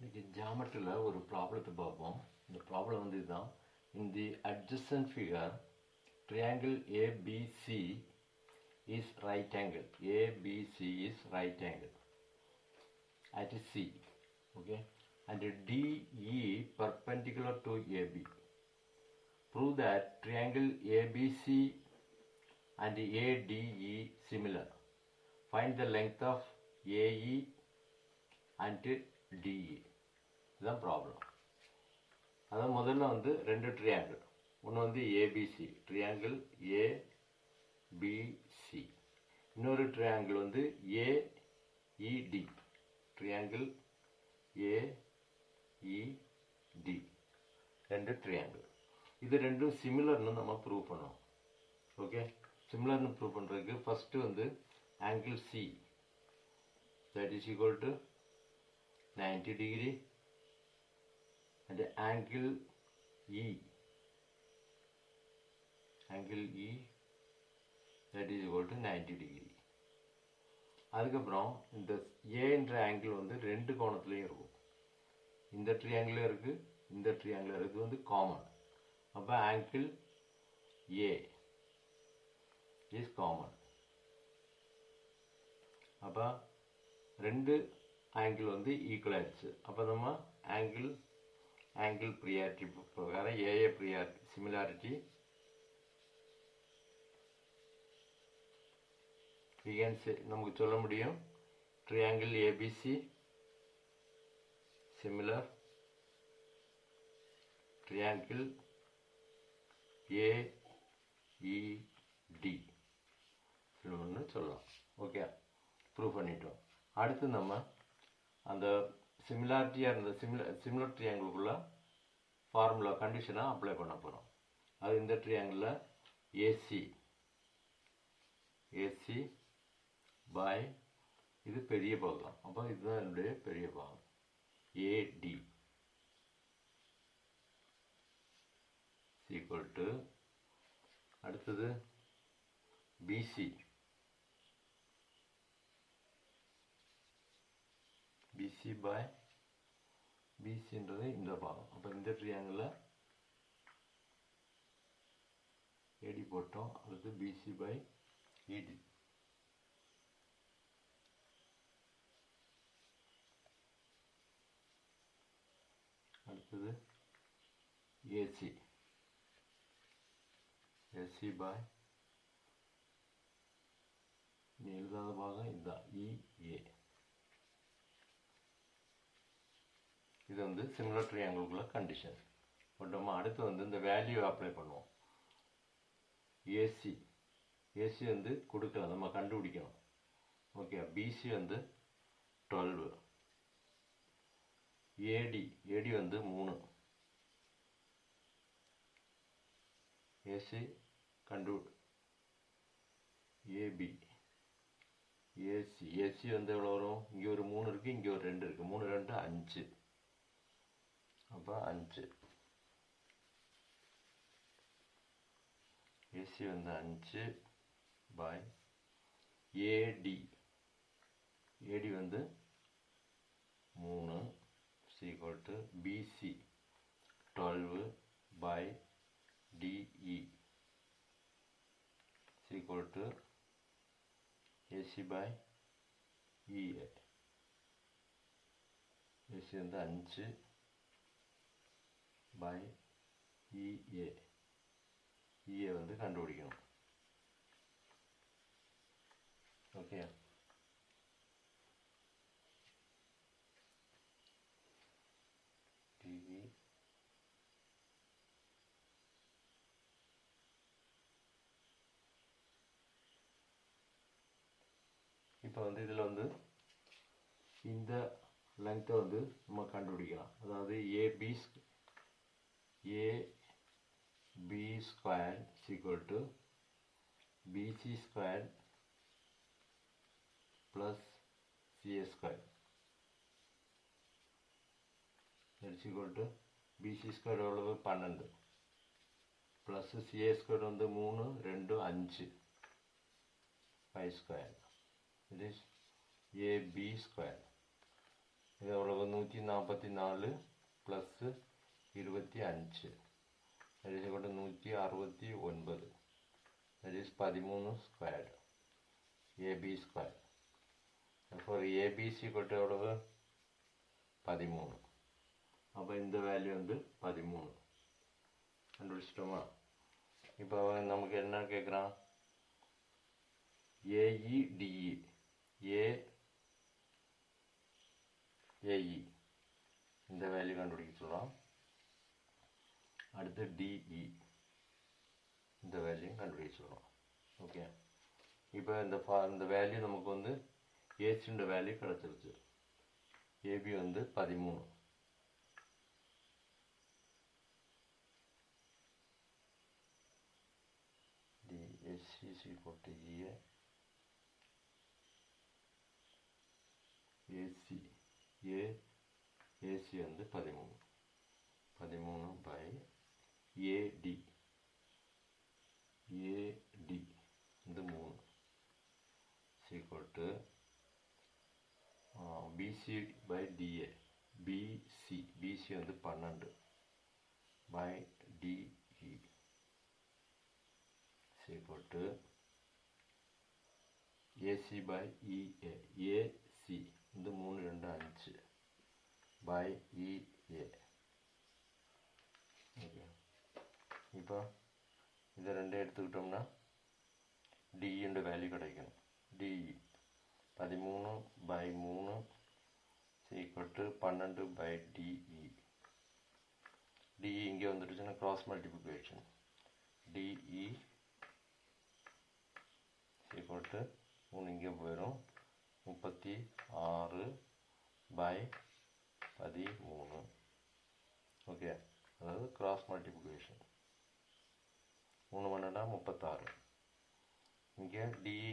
இன்னைக்கு ஜாமெட்ரியில் ஒரு ப்ராப்ளத்தை பார்ப்போம். இந்த ப்ராப்ளம் வந்து இதுதான். In the adjacent figure, triangle ABC is right angle. ABC is right angle at C. Okay, and DE perpendicular to AB. Prove that triangle ABC and ADE similar. Find the length of AE and DE. இதுதான் problem. அதான் முதல்ல வந்து ரெண்டு triangle, ஒன்று வந்து ABC triangle ABC, இன்னொரு triangle வந்து AED triangle AED, ரெண்டு ட்ரையாங்கிள். இது ரெண்டும் சிமிலர்னு நம்ம ப்ரூவ் பண்ணோம். ஓகே, சிமிலர்னு ப்ரூவ் பண்ணுறதுக்கு ஃபஸ்ட்டு வந்து angle see that is equal to 90 degree and angle E that is equal to 90 degree. அதுக்கப்புறம் இந்த ஏன்ற ஆங்கிள் வந்து ரெண்டு கோணத்துலையும் இருக்கும். இந்த ட்ரையாங்கிளும் இருக்குது, இந்த ட்ரையாங்கிளும் இருக்குது. இது வந்து காமன். அப்போ ஆங்கிள் ஏ இஸ் காமன். அப்போ ரெண்டு ஆங்கிள் வந்து ஈக்குவல் ஆயிடுச்சு. அப்போ நம்ம ஆங்கிள் ப்ரியாரிட்டி பிரகாரம் ஏஏ ப்ரியாரிட்டி சிமிலாரிட்டி நமக்கு சொல்ல முடியும். Triangle ABC similar triangle AED ஒன்று சொல்லலாம். ஓகே, ப்ரூவ் பண்ணிட்டோம். அடுத்து நம்ம அந்த சிமிலாரிட்டியாக இருந்த சிமிலர் ட்ரையாங்கிளுக்குள்ள ஃபார்முலா கண்டிஷனாக அப்ளை பண்ண போகிறோம். அது இந்த ட்ரையாங்கிளில் ஏசி பை இது பெரிய பாகம். அப்போ இதுதான் என்னுடைய பெரிய பாகம் ஏடி ஈக்குவல் டு அடுத்தது பிசி பை பிசின்றது இந்த பாகம். அப்போ இந்த ட்ரையாங்கிளில் ஏடி போட்டோம். அடுத்து பிசி பை இடி. அடுத்தது ஏசி பை எழுதாத பாகம் இதுதான் இஏ. இது வந்து சிமிலர் ட்ரையாங்கிளுக்குள்ள கண்டிஷன். பட் நம்ம அடுத்து வந்து இந்த வேல்யூ அப்ளை பண்ணுவோம். ஏசி வந்து கொடுக்கல, நம்ம கண்டுபிடிக்கணும். ஓகே, பிசி வந்து 12, ஏடி வந்து 3, ஏசி ஏபி ஏசி வந்து எவ்வளோ வரும்? இங்கே ஒரு 3 இருக்குது, இங்கே ஒரு 2 இருக்குது. 3 2 5. அப்போ 5 ஏசி வந்து 5 பை ஏடி வந்து 3 equal to PC 12 by DE equal to AC by EA. AC வந்து 5 பை இஏ வந்து கண்டுபிடிக்கணும். ஓகே, டிவி இப்போ வந்து இதில் வந்து இந்த லெங்க்த்தை வந்து நம்ம கண்டுபிடிக்கலாம். அதாவது AB square equal to BC square plus CA square equal to BC square எவ்வளவு? 12 ப்ளஸ் சிஏ ஸ்கொயர் வந்து 3 2 5 5 square. It is AB square. இது எவ்வளவு? 144 + 25, that is equal to 169, that is 13 squared, AB square. Therefore AB is equal to எவ்வளவு 13. அப்போ இந்த value வந்து 13 கண்டுபிடிச்சிட்டோமா? இப்போ நமக்கு என்ன கேட்குறான்? AEDE, AE இந்த வேல்யூ கண்டுபிடிக்க சொல்கிறோம். அடுத்து DE இந்த வேல்யூ கண்டுபிடிக்க சொல்கிறோம். ஓகே, இப்போ இந்த வேல்யூ நமக்கு வந்து ஏசியோட வேல்யூ கிடச்சிருச்சு. AB வந்து 13. DSC is equal to EA AC வந்து 13 by AD வந்து 3 is equal to BC by DA, BC வந்து 12 by DE is equal to AC by EA, AC வந்து 3 2 5 by EA. ஓகே, இப்போ இதை ரெண்டு எடுத்துக்கிட்டோம்னா டிஇயோட வேல்யூ கிடைக்கணும். DE 13 by 3 equal to 12 by DE. DE இங்கே வந்துடுச்சுன்னா cross multiplication. DE equal to 3 இங்கே போயிடும், 36 by 13. ஓகே, அதாவது கிராஸ் மல்டிப்ளிகேஷன். 3 12 36. இங்கே டிஇ